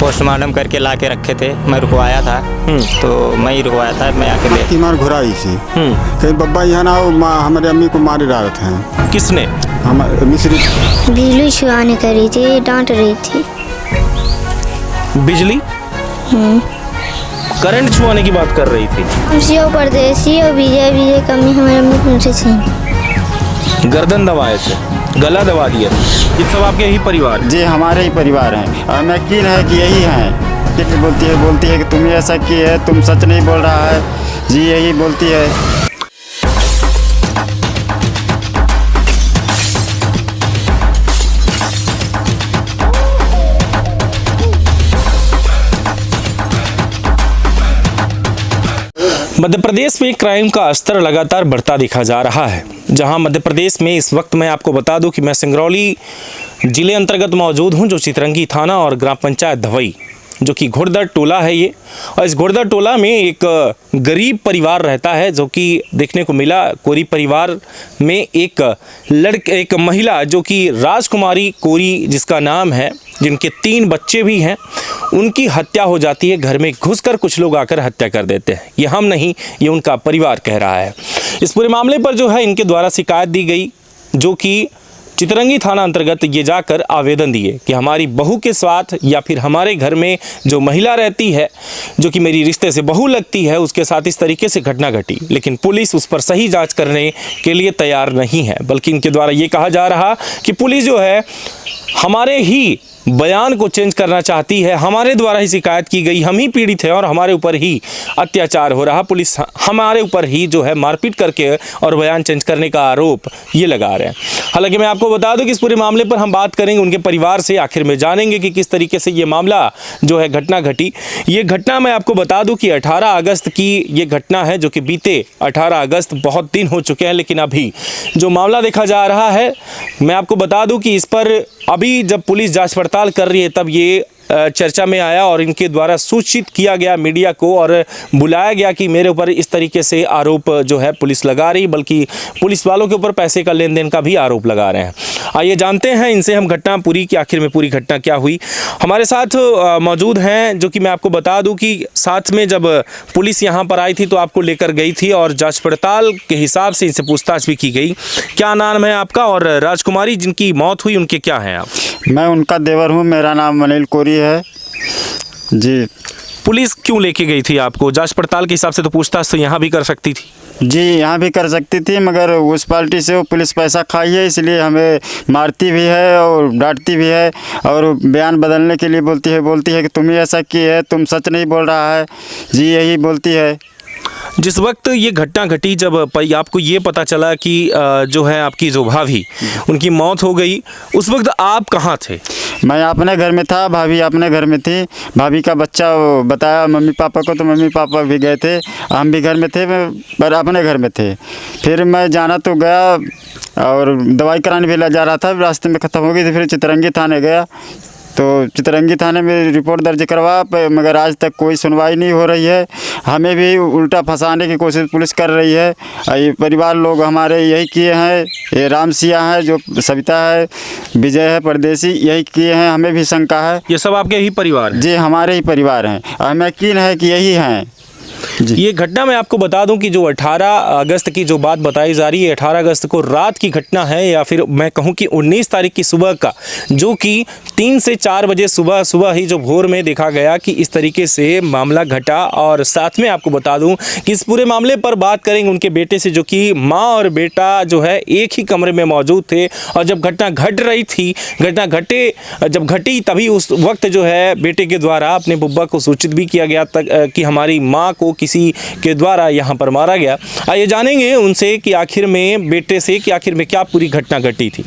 Postmortem करके ला के रखे थे। मैं रुकवाया था, तो मैं ही रुकवाया था। मैं आके ले तीमार घुराई थी कहीं बब्बा यहाँ ना हो, हमारे अम्मी को मारे डाले थे। किसने? हमारे मिश्री बिजली छुआने करी थी, डांट रही थी। बिजली करंट छुआने की बात कर रही थी। हम सीओ परदेसी और विजय कमी हमारे अम्मी को उनसे छीन। गर्दन दबाए थे, गला दबा दिया था। ये सब आपके ही परिवार? जी हमारे ही परिवार हैं। और मैं यकीन है कि यही हैं। कितनी बोलती है कि तुम ऐसा किए है, तुम सच नहीं बोल रहा है। जी यही बोलती है। मध्य प्रदेश में क्राइम का स्तर लगातार बढ़ता दिखा जा रहा है। जहां मध्य प्रदेश में इस वक्त मैं आपको बता दूं कि मैं सिंगरौली जिले अंतर्गत मौजूद हूं, जो चितरंगी थाना और ग्राम पंचायत धवई, जो कि घुड़दर टोला है ये। और इस घुड़दर टोला में एक गरीब परिवार रहता है, जो कि देखने को मिला। कोरी परिवार में एक महिला जो कि राजकुमारी कोरी जिसका नाम है, जिनके 3 बच्चे भी हैं, उनकी हत्या हो जाती है। घर में घुसकर कुछ लोग आकर हत्या कर देते हैं। ये हम नहीं, ये उनका परिवार कह रहा है। इस पूरे मामले पर जो है इनके द्वारा शिकायत दी गई, जो कि चितरंगी थाना अंतर्गत ये जाकर आवेदन दिए कि हमारी बहू के साथ या फिर हमारे घर में जो महिला रहती है, जो कि मेरी रिश्ते से बहू लगती है, उसके साथ इस तरीके से घटना घटी। लेकिन पुलिस उस पर सही जांच करने के लिए तैयार नहीं है, बल्कि इनके द्वारा ये कहा जा रहा कि पुलिस जो है हमारे ही बयान को चेंज करना चाहती है। हमारे द्वारा ही शिकायत की गई, हम ही पीड़ित हैं और हमारे ऊपर ही अत्याचार हो रहा। पुलिस हमारे ऊपर ही जो है मारपीट करके और बयान चेंज करने का आरोप ये लगा रहे हैं। हालांकि मैं आपको बता दूं कि इस पूरे मामले पर हम बात करेंगे उनके परिवार से, आखिर में जानेंगे कि किस तरीके से ये मामला जो है घटना घटी। ये घटना मैं आपको बता दूं कि 18 अगस्त की ये घटना है, जो कि बीते 18 अगस्त, बहुत दिन हो चुके हैं, लेकिन अभी जो मामला देखा जा रहा है, मैं आपको बता दूं कि इस पर अभी जब पुलिस जांच पड़ताल कर रही है तब ये चर्चा में आया और इनके द्वारा सूचित किया गया मीडिया को और बुलाया गया कि मेरे ऊपर इस तरीके से आरोप जो है पुलिस लगा रही, बल्कि पुलिस वालों के ऊपर पैसे का लेन देन का भी आरोप लगा रहे हैं। आइए जानते हैं इनसे हम घटना पूरी की, आखिर में पूरी घटना क्या हुई। हमारे साथ मौजूद हैं, जो कि मैं आपको बता दूं कि साथ में जब पुलिस यहाँ पर आई थी तो आपको लेकर गई थी और जाँच पड़ताल के हिसाब से इनसे पूछताछ भी की गई। क्या नाम है आपका और राजकुमारी जिनकी मौत हुई उनके क्या हैं आप? मैं उनका देवर हूँ, मेरा नाम अनिल कोरी है जी। पुलिस क्यों लेके गई थी आपको? जांच पड़ताल के हिसाब से तो पूछताछ तो यहाँ भी कर सकती थी। जी यहाँ भी कर सकती थी, मगर उस पार्टी से वो पुलिस पैसा खाई है, इसलिए हमें मारती भी है और डांटती भी है और बयान बदलने के लिए बोलती है कि तुम ही ऐसा किए है, तुम सच नहीं बोल रहा है। जी यही बोलती है। जिस वक्त ये घटना घटी, जब आपको ये पता चला कि जो है आपकी जो भाभी उनकी मौत हो गई, उस वक्त आप कहाँ थे? मैं अपने घर में था, भाभी अपने घर में थी। भाभी का बच्चा बताया मम्मी पापा को, तो मम्मी पापा भी गए थे, हम भी घर में थे, पर अपने घर में थे। फिर मैं जाना तो गया और दवाई कराने भी जा रहा था, रास्ते में ख़त्म हो गई थी। फिर चितरंगी थाने गया, तो चितरंगी थाने में रिपोर्ट दर्ज करवा, मगर आज तक कोई सुनवाई नहीं हो रही है। हमें भी उल्टा फंसाने की कोशिश पुलिस कर रही है। ये परिवार लोग हमारे यही किए हैं, ये राम सिया है, जो सविता है, विजय है परदेसी, यही किए हैं। हमें भी शंका है। ये सब आपके ही परिवार हैं? जी हमारे ही परिवार हैं, हमें यकीन है कि यही हैं। ये घटना मैं आपको बता दूं कि जो 18 अगस्त की जो बात बताई जा रही है, 18 अगस्त को रात की घटना है, या फिर मैं कहूं कि 19 तारीख की सुबह का, जो कि 3 से 4 बजे सुबह ही जो भोर में देखा गया कि इस तरीके से मामला घटा। और साथ में आपको बता दूं कि इस पूरे मामले पर बात करेंगे उनके बेटे से, जो कि माँ और बेटा जो है एक ही कमरे में मौजूद थे। और जब घटना घट रही थी, जब घटी तभी उस वक्त जो है बेटे के द्वारा अपने बुब्बा को सूचित भी किया गया तक कि हमारी माँ को किसी के द्वारा यहाँ पर मारा गया। आइए जानेंगे उनसे कि आखिर में बेटे से कि आखिर में क्या पूरी घटना घटी थी।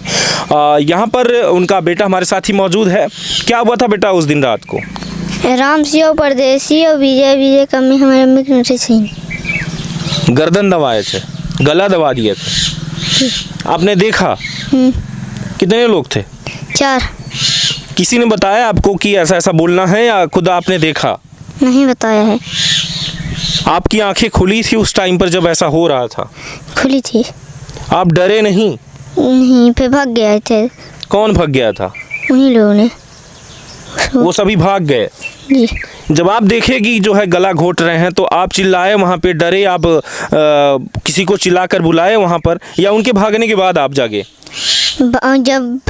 यहाँ पर उनका बेटा हमारे साथ ही मौजूद है। क्या हुआ था बेटा उस दिन रात को? राम सिंह परदेसी और विजय कमी हमारे अम्मी के उनसे छीन। गर्दन दबाए थे, गला दबा दिए थे, आपने देखा? कितने लोग थे? 4। किसी ने बताया आपको कि ऐसा ऐसा बोलना है या खुद आपने देखा? नहीं बताया है। आपकी आंखें खुली थी उस टाइम पर जब ऐसा हो रहा था? खुली थी। आप डरे नहीं? नहीं, पे भाग गए थे। कौन भाग गया था? उन्हीं लोगों ने। वो सभी भाग गए। जी। जब आप देखे कि जो है गला घोट रहे हैं तो आप चिल्लाए वहाँ पे, डरे आप? किसी को चिल्लाकर बुलाए वहाँ पर, या उनके भागने के बाद आप जागे? जब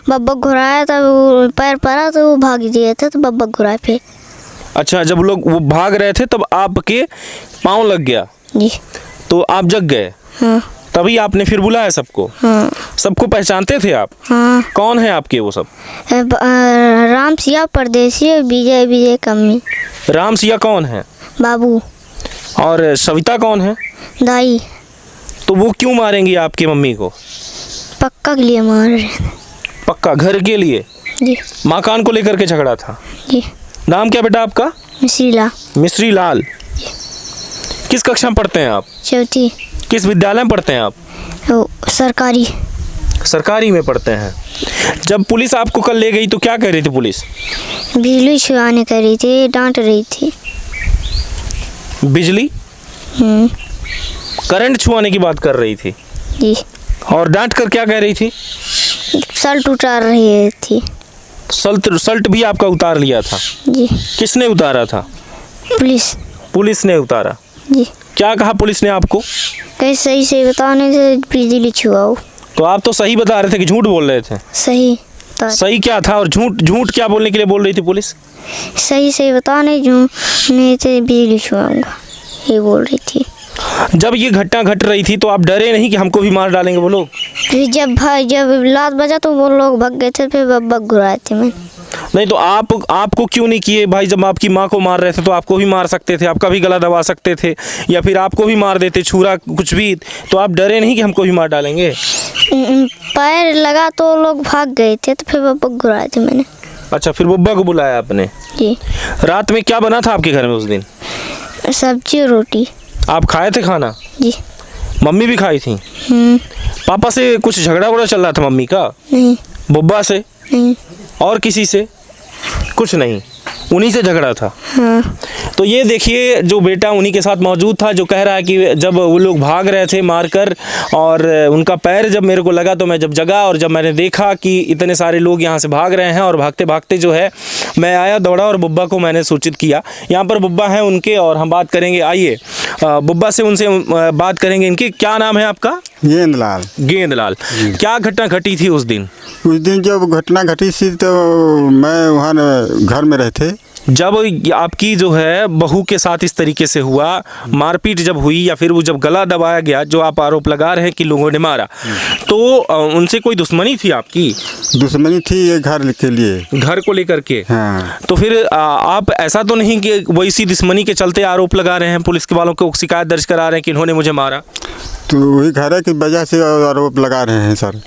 बब्बा घुराया तब वो पैर पड़ा तो वो भाग दिए थे, तो बब्बा घुराए फिर। अच्छा, जब लोग वो भाग रहे थे तब आपके पाँव लग गया जी। तो आप जग गए? हाँ। तभी आपने फिर बुलाया सबको? हाँ। सबको पहचानते थे आप? हाँ। कौन है आपके वो सब? राम सिया परदेसी और विजय कम्मी। राम सिया कौन है? बाबू। और सविता कौन है? दाई। तो वो क्यों मारेंगी आपकी मम्मी को? पक्का के लिए मार रहे थे। पक्का घर के लिए? जी। मकान को लेकर के झगड़ा था? जी। नाम क्या बेटा आपका? मिश्रीला। मिश्री लाल। किस कक्षा में पढ़ते हैं आप? चौथी। किस विद्यालय में पढ़ते हैं आप? वो सरकारी। सरकारी में पढ़ते हैं। जब पुलिस आपको कल ले गई तो क्या कह रही थी पुलिस? बिजली छुआने कर रही थी, डांट रही थी। बिजली करंट छुआने की बात कर रही थी? जी। और डांट कर क्या कह रही थी? शर्ट उतार रही थी। सल्ट भी आपका उतार लिया था? जी। किसने उतारा था? पुलिस। पुलिस ने उतारा? जी। क्या कहा पुलिस ने आपको? कहीं सही से बताने से बिजली छुआओ। तो आप तो सही बता रहे थे कि झूठ बोल रहे थे? सही। सही क्या था और झूठ क्या बोलने के लिए बोल रही थी पुलिस? सही से बताने जो नहीं थे बिजली छुआऊंगा, ये बोल रही थी। जब ये घटना घट रही थी तो आप डरे नहीं कि हमको भी मार डालेंगे वो लोग? फिर जब लात बजा तो वो लोग भाग गए थे, फिर बब्बा घुराए थे। मैं नहीं तो आपको क्यों नहीं किए भाई? जब आपकी माँ को मार रहे थे तो आपको भी मार सकते थे, आपका भी गला दबा सकते थे, या फिर आपको भी मार देते, छुरा कुछ भी। तो आप डरे नहीं कि हमको भी मार डालेंगे? पैर लगा तो लोग भाग गए थे, तो फिर बब्बा घुराए थे मैंने। अच्छा, फिर बुब्बा को बुलाया आपने? जी। रात में क्या बना था आपके घर में उस दिन? सब्जी और रोटी। आप खाए थे खाना? जी। मम्मी भी खाई थी? पापा से कुछ झगड़ा वगड़ा चल रहा था मम्मी का? नहीं। बुब्बा से? नहीं। और किसी से? कुछ नहीं, उन्हीं से झगड़ा था? हाँ। तो ये देखिए, जो बेटा उन्हीं के साथ मौजूद था, जो कह रहा है कि जब वो लोग भाग रहे थे मारकर और उनका पैर जब मेरे को लगा तो मैं जब जगा और जब मैंने देखा कि इतने सारे लोग यहाँ से भाग रहे हैं और भागते भागते जो है मैं आया, दौड़ा और बुब्बा को मैंने सूचित किया। यहाँ पर बुब्बा हैं उनके और हम बात करेंगे। आइए बुब्बा से उनसे बात करेंगे। इनके क्या नाम है आपका? गेंदलाल। गेंदलाल। क्या घटना घटी थी उस दिन? उस दिन जब घटना घटी थी तो मैं वहाँ घर में रहते। जब आपकी जो है बहू के साथ इस तरीके से हुआ, मारपीट जब हुई या फिर वो जब गला दबाया गया, जो आप आरोप लगा रहे हैं कि लोगों ने मारा, तो उनसे कोई दुश्मनी थी आपकी? दुश्मनी थी ये घर के लिए, घर को लेकर के। हाँ। तो फिर आप ऐसा तो नहीं कि वो इसी दुश्मनी के चलते आरोप लगा रहे हैं, पुलिस के वालों को शिकायत दर्ज करा रहे हैं कि इन्होंने मुझे मारा? तो वही घर की वजह से आरोप लगा रहे हैं सर।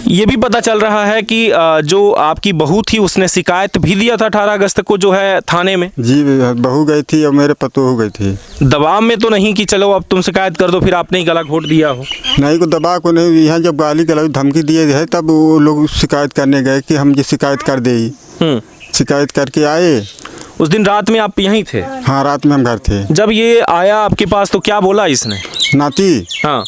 ये भी पता चल रहा है कि जो आपकी बहू थी उसने शिकायत भी दिया था 18 अगस्त को जो है थाने में? जी, बहू गई थी और मेरे पतोह हो गई थी। दबाव में तो नहीं कि चलो अब तुम शिकायत कर दो, फिर आपने ही गला घोट दिया हो? नहीं, को दबाव को नहीं। यहाँ जब गाली गलौज धमकी दिए है तब वो लोग शिकायत करने गए कि हम ये शिकायत कर दे। शिकायत करके आए। उस दिन रात में आप यहीं थे? हाँ, रात में हम घर थे। जब ये आया आपके पास तो क्या बोला इसने? नाती? हाँ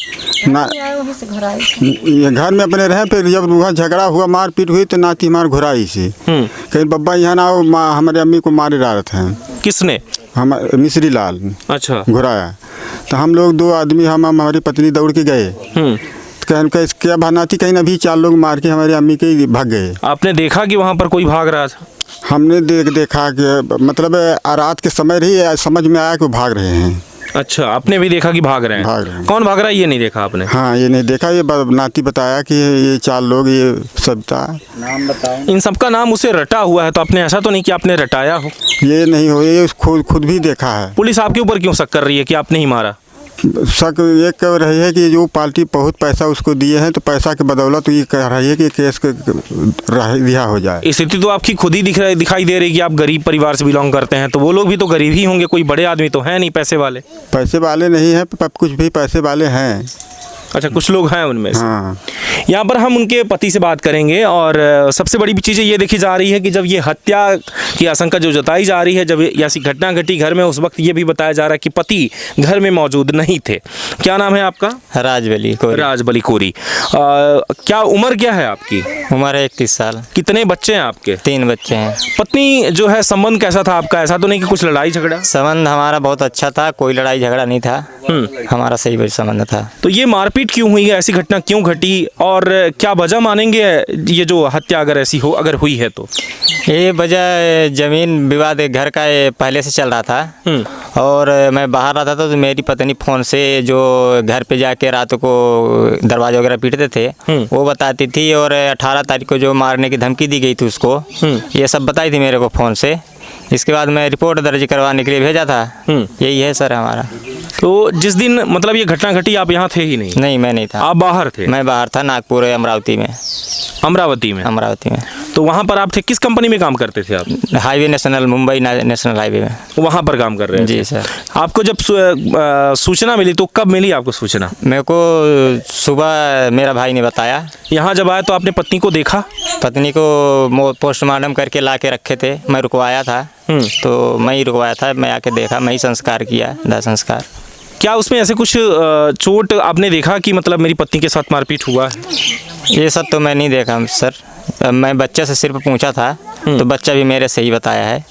ना, ये घर में अपने रहे। फिर जब वहाँ झगड़ा हुआ, मारपीट हुई तो नाती हमारे घुराई से कहीं बब्बा यहाँ ना आओ, हमारे अम्मी को मारे डाल रहे हैं। किसने? हमारे मिश्री लाल। अच्छा। घुराया तो हम लोग 2 आदमी, हम हमारी पत्नी दौड़ के गए। तो क्या भानाती कहीं ना भी 4 लोग मार के हमारे अम्मी के भाग गए। आपने देखा कि वहाँ पर कोई भाग रहा था? हमने देखा कि मतलब रात के समय ही समझ में आया कि वो भाग रहे हैं। अच्छा, आपने भी देखा कि भाग रहे हैं? कौन भाग रहा है ये नहीं देखा आपने? हाँ, ये नहीं देखा। ये नाती बताया कि ये 4 लोग, ये सबका नाम बताओ। इन सबका नाम उसे रटा हुआ है, तो आपने ऐसा तो नहीं कि आपने रटाया हो? ये नहीं हो, ये खुद भी देखा है। पुलिस आपके ऊपर क्यों शक कर रही है कि आपने ही मारा? शक ये कर रही है कि जो पार्टी बहुत पैसा उसको दिए हैं, तो पैसा के बदौलत तो ये कह रही है कि केस रिहा हो जाए। स्थिति तो आपकी खुद ही दिखाई दे रही है कि आप गरीब परिवार से बिलोंग करते हैं, तो वो लोग भी तो गरीब ही होंगे, कोई बड़े आदमी तो है नहीं पैसे वाले? पैसे वाले नहीं है, कुछ भी पैसे वाले हैं। अच्छा, कुछ लोग हैं उनमें से। हाँ। यहाँ पर हम उनके पति से बात करेंगे और सबसे बड़ी चीज़ ये देखी जा रही है कि जब ये हत्या की आशंका जो जताई जा रही है, जब ऐसी घटना घटी घर में, उस वक्त ये भी बताया जा रहा है कि पति घर में मौजूद नहीं थे। क्या नाम है आपका? राजबली कोरी। राजबली कोरी। क्या उम्र क्या है आपकी? उम्र 31 साल। कितने बच्चे हैं आपके? 3 बच्चे हैं। पत्नी जो है, संबंध कैसा था आपका? ऐसा तो नहीं कि कुछ लड़ाई झगड़ा? संबंध हमारा बहुत अच्छा था, कोई लड़ाई झगड़ा नहीं था, हमारा सही संबंध था। तो ये मारपीट क्यों हुई है? ऐसी घटना क्यों घटी और क्या वजह मानेंगे ये जो हत्या अगर ऐसी हो, अगर हुई है तो? ये वजह जमीन विवाद घर का पहले से चल रहा था और मैं बाहर रहता था तो मेरी पत्नी फ़ोन से जो घर पे जाके रात को दरवाजा वगैरह पीटते थे वो बताती थी, और 18 तारीख को जो मारने की धमकी दी गई थी उसको, ये सब बताई थी मेरे को फ़ोन से। इसके बाद मैं रिपोर्ट दर्ज करवाने के लिए भेजा था। यही है सर हमारा। तो जिस दिन मतलब ये घटना घटी आप यहाँ थे ही नहीं? नहीं, मैं नहीं था। आप बाहर थे? मैं बाहर था, नागपुर अमरावती में। अमरावती में? अमरावती में। तो वहाँ पर आप थे, किस कंपनी में काम करते थे आप? Highway national, Mumbai national highway में। वहाँ पर काम कर रहे हैं? जी सर। आपको जब सूचना मिली तो कब मिली आपको सूचना? मेरे को सुबह मेरा भाई ने बताया। यहाँ जब आया तो आपने पत्नी को देखा? पत्नी को पोस्टमार्टम करके ला के रखे थे, मैं रुकवाया था, तो मैं ही रुकवाया था। मैं आके देखा, मैं ही संस्कार किया, दाह संस्कार। क्या उसमें ऐसे कुछ चोट आपने देखा कि मतलब मेरी पत्नी के साथ मारपीट हुआ है? ये सब तो मैं नहीं देखा सर। मैं बच्चे से सिर्फ पूछा था तो बच्चा भी मेरे से ही बताया है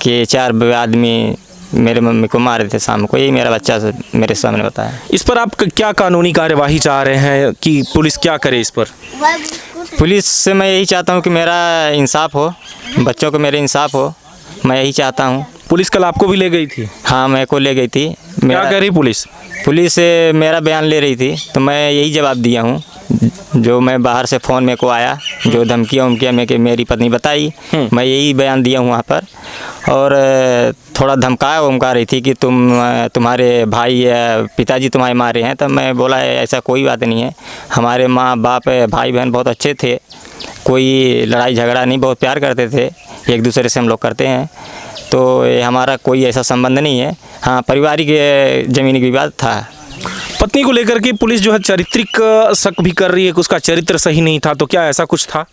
कि 4 आदमी मेरे मम्मी को मारे थे शाम को। यही मेरा बच्चा से मेरे सामने बताया। इस पर आप क्या कानूनी कार्यवाही चाह रहे हैं कि पुलिस क्या करे इस पर? पुलिस से मैं यही चाहता हूँ कि मेरा इंसाफ हो, बच्चों को मेरे इंसाफ हो, मैं यही चाहता हूँ। पुलिस कल आपको भी ले गई थी? हाँ, मेरे को ले गई थी। क्या कह रही पुलिस? पुलिस मेरा बयान ले रही थी तो मैं यही जवाब दिया हूँ जो मैं बाहर से फ़ोन मेरे को आया, जो धमकियाँ उमकियाँ मेरी पत्नी बताई, मैं यही बयान दिया हूँ वहाँ पर। और थोड़ा धमका उमका रही थी कि तुम्हारे भाई पिताजी तुम्हारे मारे हैं। तब मैं बोला ऐसा कोई बात नहीं है, हमारे माँ बाप भाई बहन बहुत अच्छे थे, कोई लड़ाई झगड़ा नहीं, बहुत प्यार करते थे एक दूसरे से हम लोग करते हैं, तो ये हमारा कोई ऐसा संबंध नहीं है। हाँ, पारिवारिक ज़मीनी विवाद था। पत्नी को लेकर के पुलिस जो है चारित्रिक शक भी कर रही है कि उसका चरित्र सही नहीं था, तो क्या ऐसा कुछ था?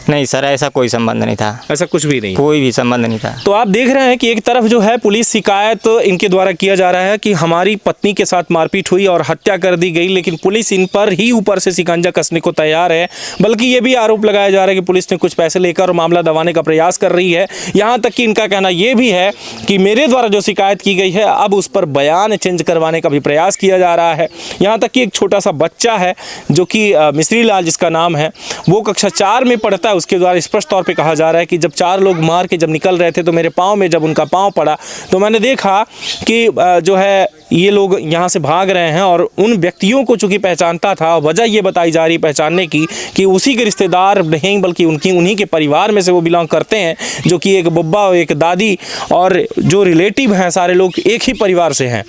नहीं सर, ऐसा कोई संबंध नहीं था। ऐसा कुछ भी नहीं? कोई भी संबंध नहीं था। तो आप देख रहे हैं कि एक तरफ जो है पुलिस शिकायत इनके द्वारा किया जा रहा है कि हमारी पत्नी के साथ मारपीट हुई और हत्या कर दी गई, लेकिन पुलिस इन पर ही ऊपर से शिकंजा कसने को तैयार है। बल्कि ये भी आरोप लगाया जा रहा है कि पुलिस ने कुछ पैसे लेकर मामला दबाने का प्रयास कर रही है। यहाँ तक कि इनका कहना ये भी है कि मेरे द्वारा जो शिकायत की गई है अब उस पर बयान चेंज करवाने का भी प्रयास किया जा रहा है। यहाँ तक कि एक छोटा सा बच्चा है जो कि मिश्री लाल जिसका नाम है, वो कक्षा 4 में पढ़ता है। उसके द्वारा स्पष्ट तौर पे कहा जा रहा है कि जब 4 लोग मार के जब निकल रहे थे तो मेरे पाँव में जब उनका पाँव पड़ा तो मैंने देखा कि जो है ये लोग यहाँ से भाग रहे हैं, और उन व्यक्तियों को चूँकि पहचानता था। वजह ये बताई जा रही पहचानने की कि उसी के रिश्तेदार नहीं बल्कि उन्हीं के परिवार में से वो बिलोंग करते हैं, जो कि एक बुब्बा, एक दादी और जो रिलेटिव हैं सारे लोग एक ही परिवार से हैं।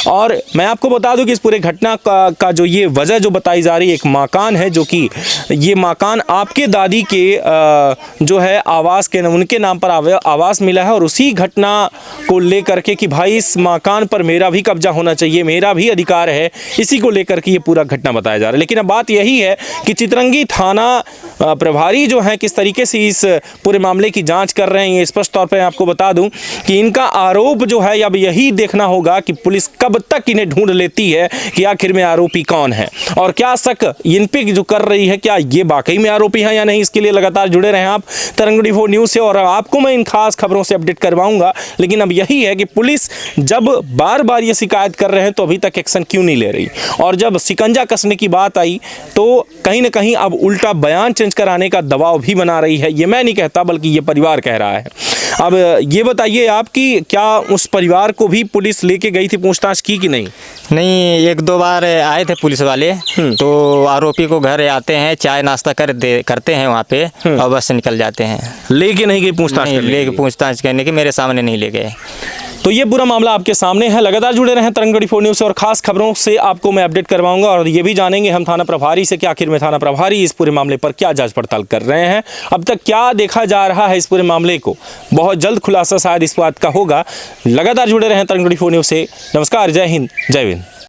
और मैं आपको बता दूं कि इस पूरे घटना का जो ये वजह जो बताई जा रही है, एक मकान है, जो कि ये मकान आपके दादी के जो है आवास के उनके नाम पर आवास मिला है, और उसी घटना को लेकर के कि भाई इस मकान पर मेरा भी कब्जा होना चाहिए, मेरा भी अधिकार है, इसी को लेकर के ये पूरा घटना बताया जा रहा है। लेकिन अब बात यही है कि चितरंगी थाना प्रभारी जो है किस तरीके से इस पूरे मामले की जांच कर रहे हैं, ये स्पष्ट तौर पर आपको बता दूं कि इनका आरोप जो है अब यही देखना होगा कि पुलिस कब तक इन्हें ढूंढ लेती है कि आखिर में आरोपी कौन है और क्या शक इन पे जो कर रही है, क्या ये वाकई में आरोपी है या नहीं। इसके लिए लगातार जुड़े रहें आप तरंग 24 न्यूज़ से, और आपको मैं इन खास खबरों से अपडेट करवाऊंगा। लेकिन अब यही है कि पुलिस जब बार बार ये शिकायत कर रहे हैं तो अभी तक एक्शन क्यों नहीं ले रही, और जब शिकंजा कसने की बात आई तो कहीं ना कहीं अब उल्टा बयान चेंज कराने का दबाव भी बना रही है। ये मैं नहीं कहता बल्कि ये परिवार कह रहा है। अब ये बताइए आप कि क्या उस परिवार को भी पुलिस लेके गई थी, पूछताछ की कि नहीं? नहीं, 1-2 बार आए थे पुलिस वाले, तो आरोपी को घर आते हैं, चाय नाश्ता करते हैं वहाँ पे और बस से निकल जाते हैं। लेके नहीं गई पूछताछ? लेके पूछताछ करने के मेरे सामने नहीं ले गए। तो ये पूरा मामला आपके सामने है। लगातार जुड़े रहें तरंग 24 न्यूज़ से, और खास खबरों से आपको मैं अपडेट करवाऊंगा। और ये भी जानेंगे हम थाना प्रभारी से कि आखिर में थाना प्रभारी इस पूरे मामले पर क्या जांच पड़ताल कर रहे हैं, अब तक क्या देखा जा रहा है इस पूरे मामले को। बहुत जल्द खुलासा शायद इस बात का होगा। लगातार जुड़े रहें तरंग 24 न्यूज़ से। नमस्कार, जय हिंद, जय विंद।